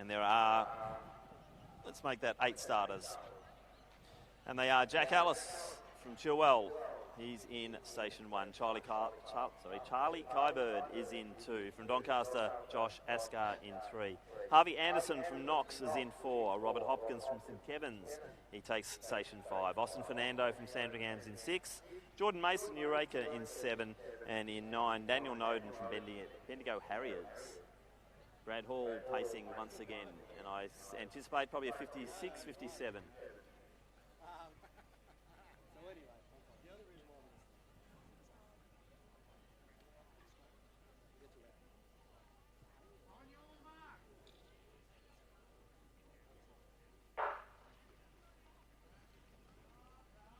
And there are, let's make that 8 starters. And they are Jack Ellis from Chilwell. He's in station 1. Charlie Kybird is in 2. From Doncaster, Josh Askar in 3. Harvey Anderson from Knox is in 4. Robert Hopkins from St Kevin's, he takes station 5. Austin Fernando from Sandringham's in 6. Jordan Mason Eureka in 7. And in 9, Daniel Noden from Bendigo Harriers. Brad Hall pacing once again, and I anticipate probably a 56, 57.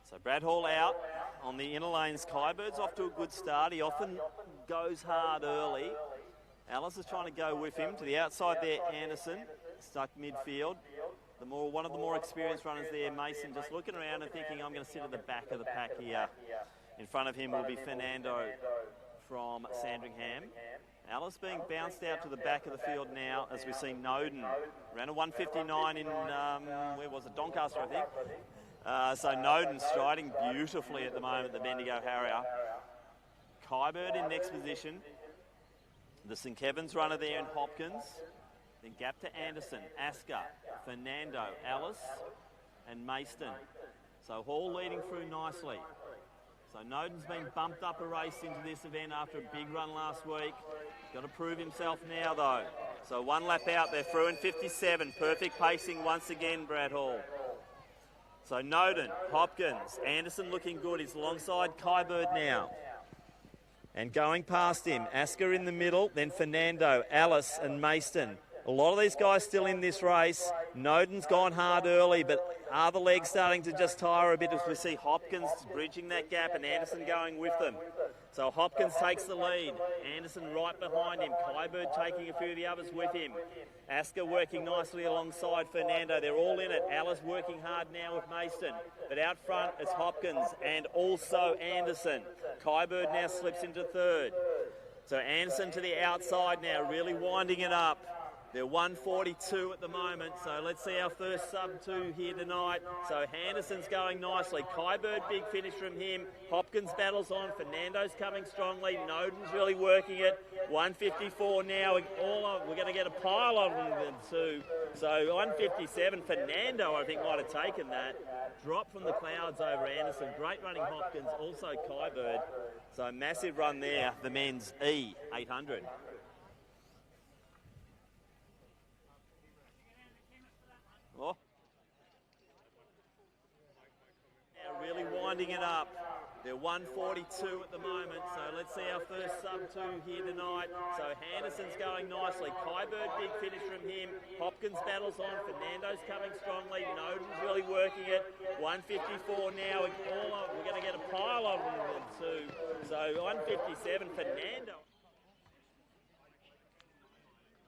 So Brad Hall out on the inner lanes. Kybird's off to a good start. He often goes hard early. Alice is trying to go with him. To the outside there, Anderson, stuck midfield. One of the more experienced runners there, Mason, just looking around and thinking, I'm going to sit at the back of the pack here. In front of him will be Fernando from Sandringham. Alice being bounced out to the back of the field now as we see Noden. Ran a 1:59 in, where was it, Doncaster, I think. So Noden striding beautifully at the moment, the Bendigo Harrier. Kybird in next position. The St Kevin's runner there in Hopkins. Then gap to Anderson, Askar, Fernando, Ellis and Mayston. So Hall leading through nicely. So Noden's been bumped up a race into this event after a big run last week. Got to prove himself now though. So 1 lap out, they're through in 57. Perfect pacing once again, Brad Hall. So Noden, Hopkins, Anderson looking good. He's alongside Kybird now. And going past him, Askar in the middle, then Fernando, Alice and Mayston. A lot of these guys still in this race. Noden's gone hard early, but are the legs starting to just tire a bit as we see Hopkins bridging that gap and Anderson going with them. So Hopkins takes the lead. Anderson right behind him. Kybird taking a few of the others with him. Askar working nicely alongside Fernando. They're all in it. Alice working hard now with Mayston. But out front is Hopkins and also Anderson. Kybird now slips into 3rd. So Anderson to the outside now, really winding it up. They're 1:42 at the moment, so let's see our first sub-2 here tonight. So Henderson's going nicely. Kybird, big finish from him. Hopkins battles on. Fernando's coming strongly. Noden's really working it. 1:54 now. We're going to get a pile of them too. So 1:57. Fernando, I think, might have taken that. Drop from the clouds over Anderson. Great running Hopkins, also Kybird. So massive run there, the men's E800. Oh. Now really winding it up. They're 1:42 at the moment, so let's see our first sub-2 here tonight. So Henderson's going nicely. Kybird, big finish from him. Hopkins battles on. Fernando's coming strongly. Noden's really working it. 1:54 now. We're going to get a pile of them too. So 1:57, Fernando.